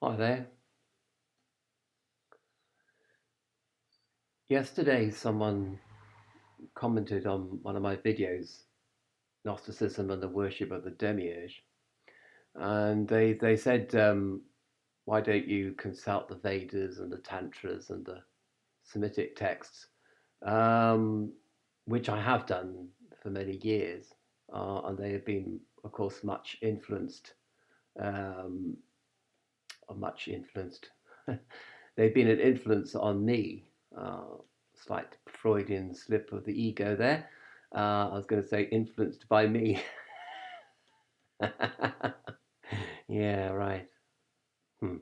Hi there. Yesterday, someone commented on one of my videos, Gnosticism and the Worship of the Demiurge, and they said, why don't you consult the Vedas and the Tantras and the Semitic texts, um, which I have done for many years, and they have been, of course, um, much influenced. They've been an influence on me. Slight Freudian slip of the ego there. I was going to say influenced by me. Yeah, right. Hmm.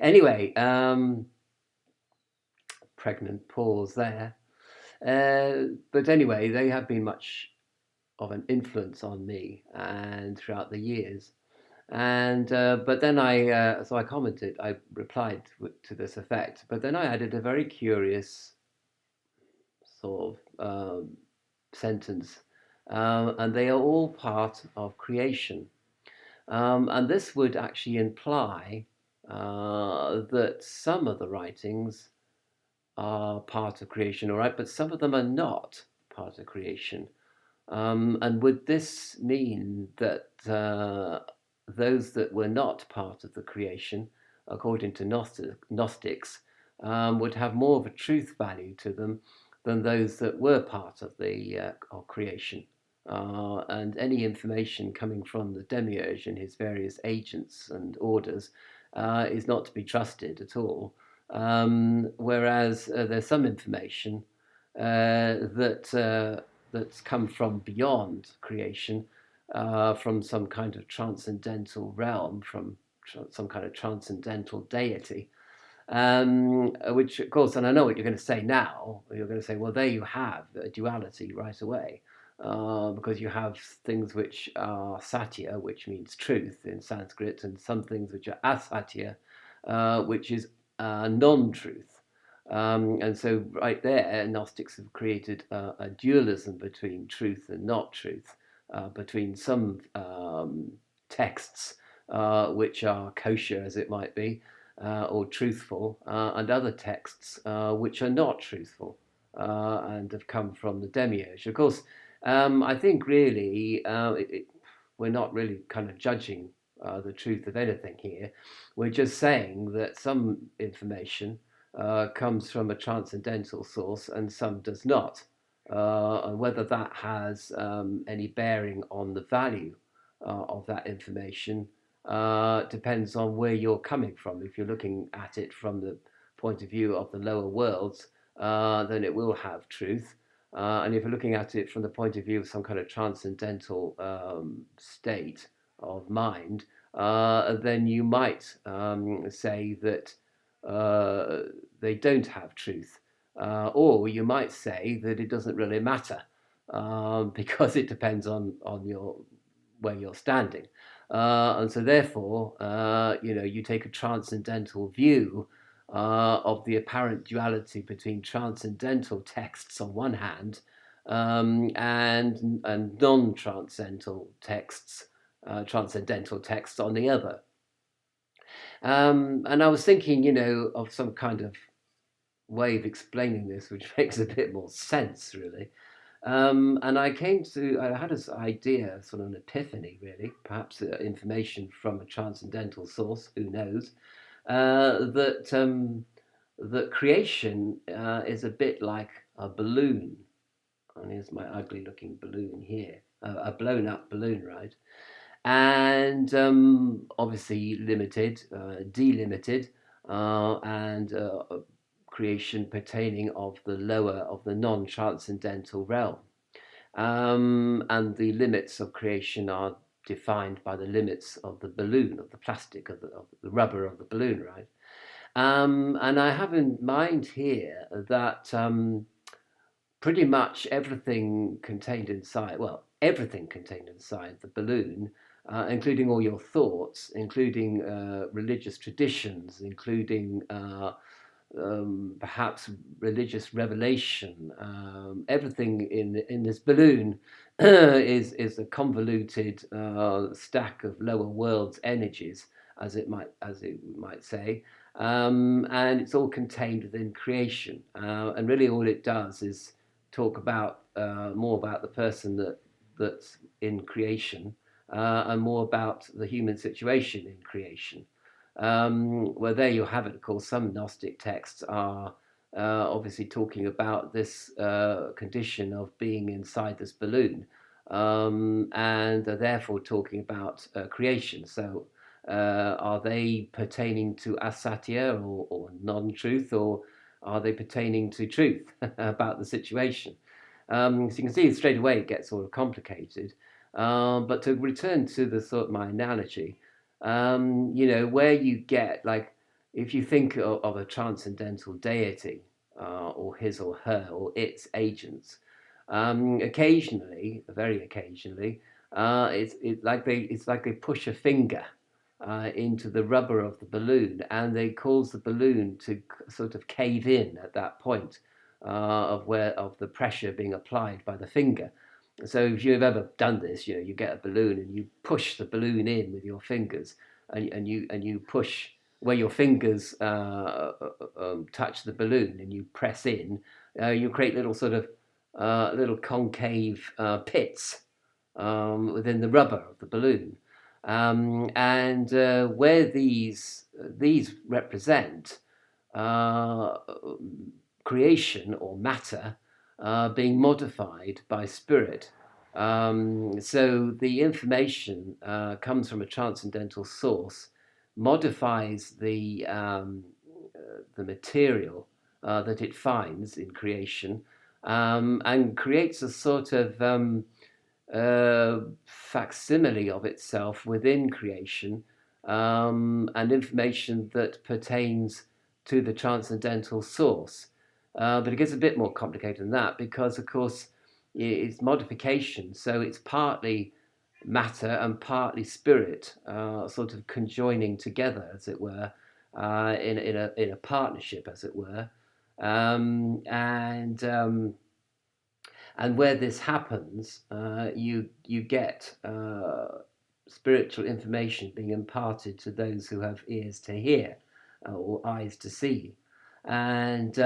Anyway, pregnant pause there. But anyway, they have been much of an influence on me and throughout the years. And but then I commented, I replied to this effect. But then I added a very curious sort of sentence, and they are all part of creation. And this would actually imply that some of the writings are part of creation, all right, but some of them are not part of creation. And would this mean that those that were not part of the creation, according to Gnostics, would have more of a truth value to them than those that were part of the of creation? And any information coming from the demiurge and his various agents and orders is not to be trusted at all. Whereas there's some information that's come from beyond creation, from some kind of transcendental realm, from some kind of transcendental deity. Which, of course, and I know what you're going to say now. You're going to say, well, there you have a duality right away, because you have things which are satya, which means truth in Sanskrit, and some things which are asatya, which is non-truth. And so, right there, Gnostics have created a dualism between truth and not truth, between some texts which are kosher, as it might be, or truthful, and other texts which are not truthful and have come from the demiurge. Of course, I think really we're not really kind of judging the truth of anything here. We're just saying that some information comes from a transcendental source and some does not. And whether that has any bearing on the value of that information depends on where you're coming from. If you're looking at it from the point of view of the lower worlds, then it will have truth. And if you're looking at it from the point of view of some kind of transcendental state of mind, then you might say that uh, they don't have truth. Or you might say that it doesn't really matter because it depends on where you're standing. And so therefore, you take a transcendental view of the apparent duality between transcendental texts on one hand and non-transcendental transcendental texts on the other. And I was thinking, of some kind of way of explaining this, which makes a bit more sense, really. And I had this idea, sort of an epiphany, really, perhaps information from a transcendental source, who knows, that creation is a bit like a balloon. And here's my ugly looking balloon here, a blown up balloon, right? And obviously limited, delimited, and creation pertaining of the lower, of the non-transcendental realm. And the limits of creation are defined by the limits of the balloon, of the plastic, of the rubber of the balloon, right? And I have in mind here that pretty much everything contained inside, well, everything contained inside the balloon, including all your thoughts, including religious traditions, including perhaps religious revelation. Everything in this balloon is a convoluted stack of lower worlds energies, as it might say, and it's all contained within creation. And really, all it does is talk about more about the person that's in creation, and more about the human situation in creation. Well, there you have it. Of course, some Gnostic texts are obviously talking about this condition of being inside this balloon, and are therefore talking about creation. So, are they pertaining to asatya or non-truth, or are they pertaining to truth about the situation? So you can see straight away it gets sort of complicated. But to return to the sort of my analogy, where you get like if you think of a transcendental deity, or his or her or its agents, occasionally, very occasionally, it's like they push a finger into the rubber of the balloon, and they cause the balloon to sort of cave in at that point of the pressure being applied by the finger. So if you've ever done this, you get a balloon and you push the balloon in with your fingers, and you push where your fingers touch the balloon, and you press in, you create little sort of little concave pits within the rubber of the balloon, and where these represent uh, creation or matter being modified by spirit. So the information comes from a transcendental source, modifies the material that it finds in creation, and creates a sort of facsimile of itself within creation, and information that pertains to the transcendental source. But it gets a bit more complicated than that because, of course, it's modification. So it's partly matter and partly spirit, sort of conjoining together, as it were, in a partnership, as it were. Um, and um, and where this happens, you get spiritual information being imparted to those who have ears to hear, or eyes to see, and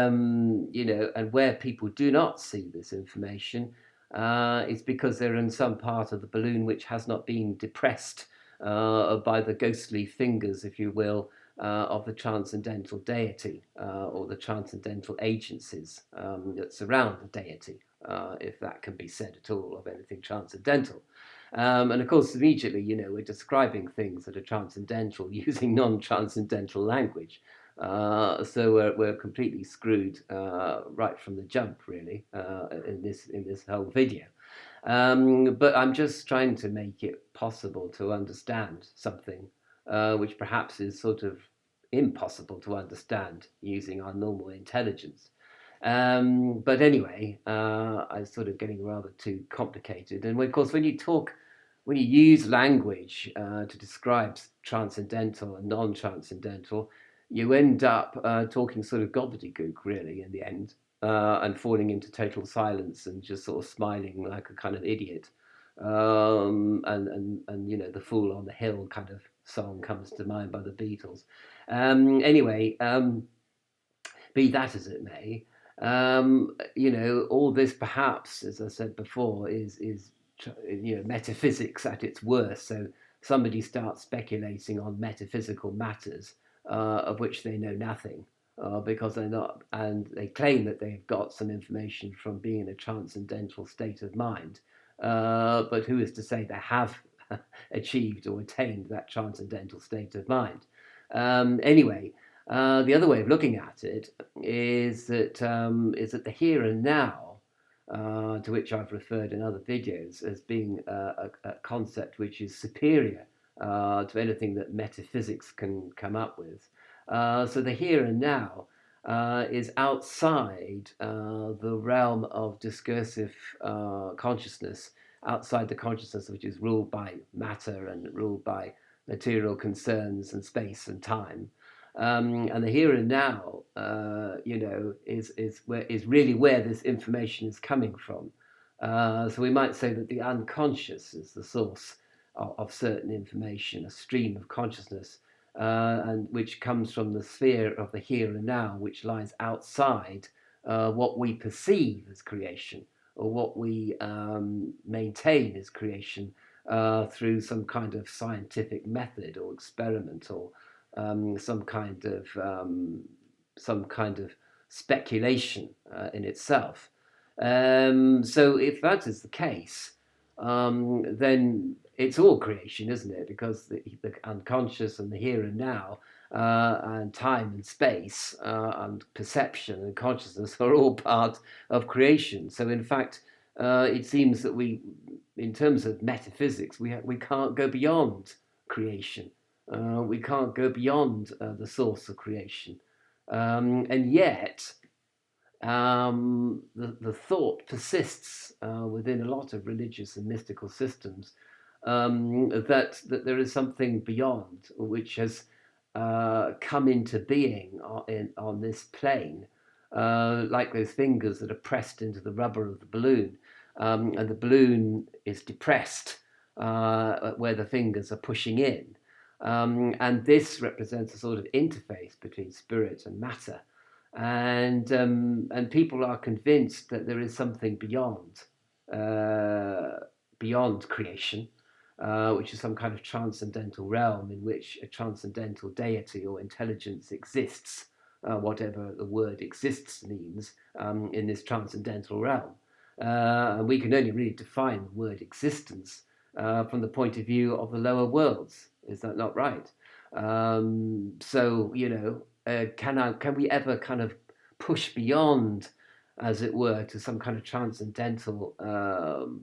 where people do not see this information, it's because they're in some part of the balloon which has not been depressed by the ghostly fingers, if you will, of the transcendental deity, or the transcendental agencies that surround the deity, if that can be said at all of anything transcendental. And of course, immediately, we're describing things that are transcendental using non-transcendental language. So we're completely screwed right from the jump, really, in this whole video. But I'm just trying to make it possible to understand something which perhaps is sort of impossible to understand using our normal intelligence. But anyway, I'm sort of getting rather too complicated. And of course, when you use language to describe transcendental and non-transcendental, you end up talking sort of gobbledygook, really, in the end, and falling into total silence and just sort of smiling like a kind of idiot. And the Fool on the Hill kind of song comes to mind by the Beatles. Anyway, be that as it may, all this perhaps, as I said before, is metaphysics at its worst. So somebody starts speculating on metaphysical matters of which they know nothing, because they're not, and they claim that they've got some information from being in a transcendental state of mind. But who is to say they have achieved or attained that transcendental state of mind? Anyway, the other way of looking at it is that the here and now, to which I've referred in other videos as being a concept which is superior to anything that metaphysics can come up with. So the here and now is outside the realm of discursive consciousness, outside the consciousness which is ruled by matter and ruled by material concerns and space and time. And the here and now, is really where this information is coming from. So we might say that the unconscious is the source of certain information, a stream of consciousness, and which comes from the sphere of the here and now, which lies outside what we perceive as creation, or what we maintain as creation through some kind of scientific method or experiment, or some kind of speculation in itself. So if that is the case, then it's all creation, isn't it? Because the unconscious and the here and now, and time and space, and perception and consciousness are all part of creation. So in fact, it seems that in terms of metaphysics, we can't go beyond creation. We can't go beyond the source of creation. And yet, the thought persists within a lot of religious and mystical systems, that there is something beyond, which has come into being on this plane, like those fingers that are pressed into the rubber of the balloon, and the balloon is depressed where the fingers are pushing in. And this represents a sort of interface between spirit and matter. And people are convinced that there is something beyond creation, which is some kind of transcendental realm in which a transcendental deity or intelligence exists, whatever the word exists means, in this transcendental realm. And we can only really define the word existence from the point of view of the lower worlds. Is that not right? So, can we ever kind of push beyond, as it were, to some kind of transcendental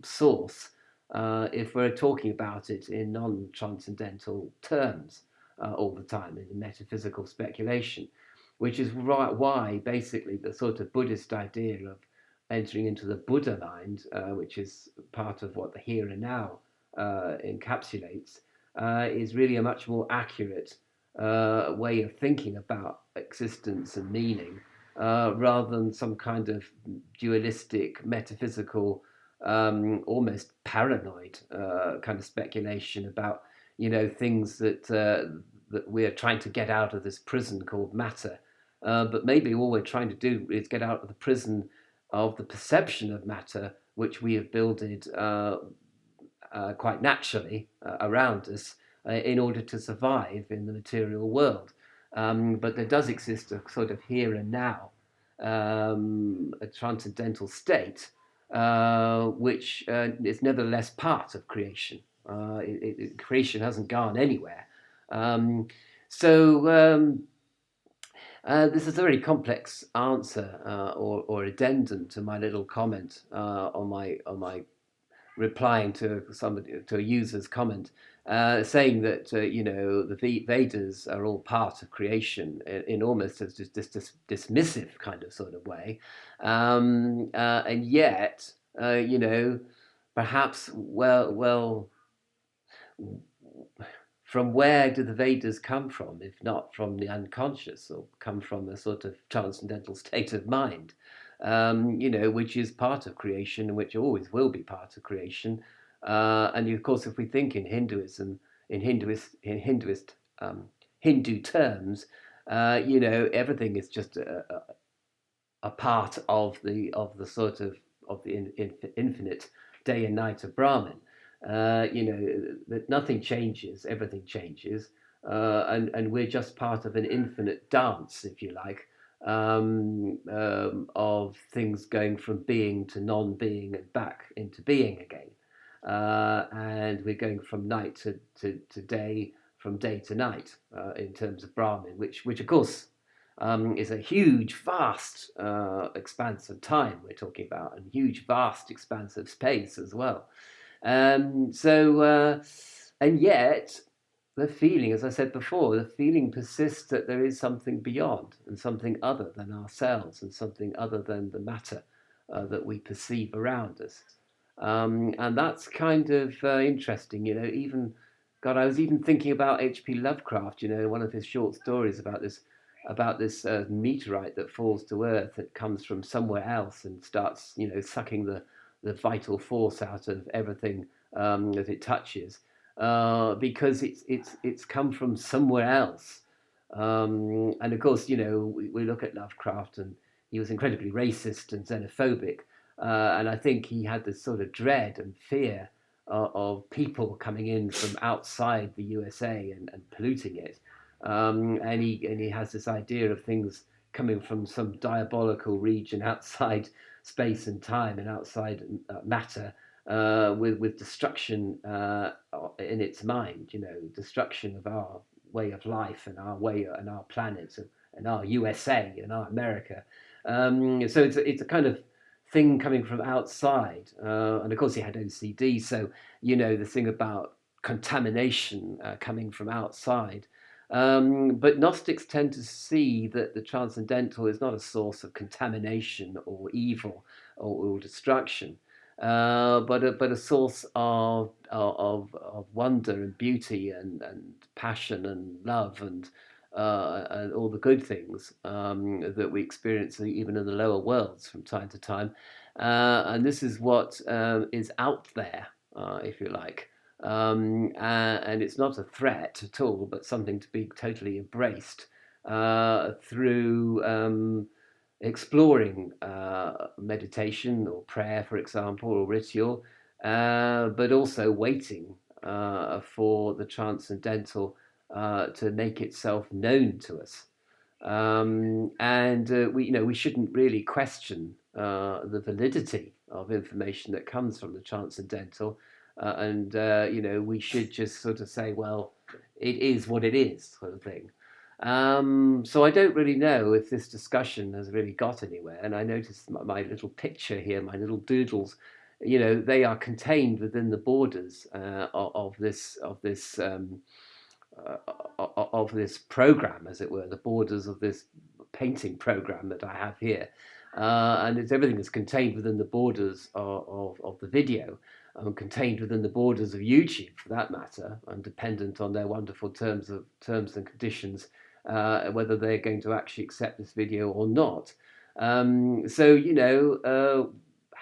source, if we're talking about it in non-transcendental terms all the time, in metaphysical speculation, which is why basically the sort of Buddhist idea of entering into the Buddha mind, which is part of what the here and now encapsulates, is really a much more accurate way of thinking about existence and meaning, rather than some kind of dualistic, metaphysical, almost paranoid kind of speculation about things that we're trying to get out of this prison called matter. But maybe all we're trying to do is get out of the prison of the perception of matter, which we have builded quite naturally around us in order to survive in the material world. But there does exist a sort of here and now, a transcendental state, which is nevertheless part of creation. Creation hasn't gone anywhere. So this is a very complex answer, or addendum to my little comment on my replying to a user's comment, saying that the Vedas are all part of creation in almost as this dismissive kind of sort of way, and yet perhaps from where do the Vedas come from, if not from the unconscious, or come from a sort of transcendental state of mind, which is part of creation and which always will be part of creation. And of course, if we think in Hinduism, in Hindu terms, everything is just a part of the infinite day and night of Brahman. That nothing changes, everything changes, and we're just part of an infinite dance, if you like, of things going from being to non-being and back into being again. And we're going from night to day, from day to night, in terms of Brahmin, which of course is a huge, vast expanse of time we're talking about, and huge, vast expanse of space as well. And yet, the feeling, as I said before, the feeling persists that there is something beyond and something other than ourselves and something other than the matter that we perceive around us. And that's kind of interesting, I was even thinking about H.P. Lovecraft, one of his short stories about this meteorite that falls to Earth, that comes from somewhere else and starts, sucking the vital force out of everything that it touches. because it's come from somewhere else. And of course, we look at Lovecraft, and he was incredibly racist and xenophobic, and I think he had this sort of dread and fear of people coming in from outside the USA and polluting it. And he has this idea of things coming from some diabolical region outside space and time and outside matter, with destruction in its mind. Destruction of our way of life and our way and our planet and our USA and our America. So it's a kind of thing coming from outside, and of course he had OCD. So the thing about contamination coming from outside. But Gnostics tend to see that the transcendental is not a source of contamination or evil or destruction, but a source of wonder and beauty and passion and love and all the good things that we experience even in the lower worlds from time to time. And this is what is out there, if you like. And it's not a threat at all, but something to be totally embraced through exploring meditation or prayer, for example, or ritual, but also waiting for the transcendental to make itself known to us. And we shouldn't really question the validity of information that comes from the transcendental, and we should just sort of say, well, it is what it is, sort of thing. So I don't really know if this discussion has really got anywhere. And I noticed my little picture here, my little doodles. They are contained within the borders of this program, as it were, the borders of this painting program that I have here. And everything is contained within the borders of the video, contained within the borders of YouTube, for that matter, and dependent on their wonderful terms and conditions, whether they're going to actually accept this video or not.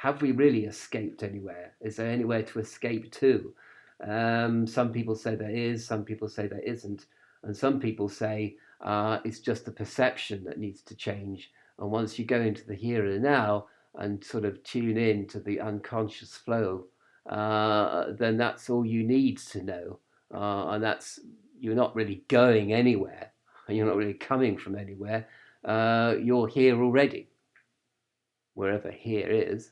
Have we really escaped anywhere? Is there anywhere to escape to? Some people say there is, some people say there isn't, and some people say it's just the perception that needs to change. And once you go into the here and now and sort of tune in to the unconscious flow, then that's all you need to know. And that's, you're not really going anywhere, and you're not really coming from anywhere. You're here already, wherever here is.